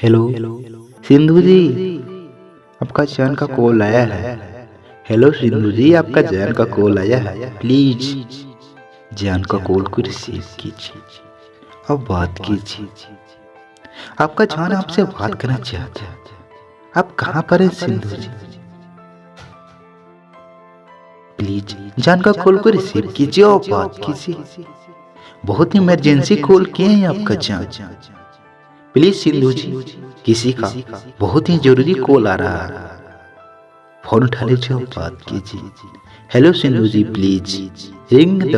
Hello Sindhu जी, आपका जैन का call आया है। हेलो सिंधु जी, आपका जैन का कॉल आया है। प्लीज जैन का कॉल को रिसीव कीजिए और बात कीजिए। आपका जैन आपसे बात करना चाहता है। आप कहाँ पर हैं सिंधु जी? प्लीज जैन का कॉल को रिसीव कीजिए और बात कीजिए। बहुत इमरजेंसी कॉल किए हैं आपका जैन। प्लीज सिंधु जी, किसी का बहुत ही जरूरी कॉल आ रहा है। फोन उठा लीजिए और बात कीजिए। Hello Sindhu ji, please ring the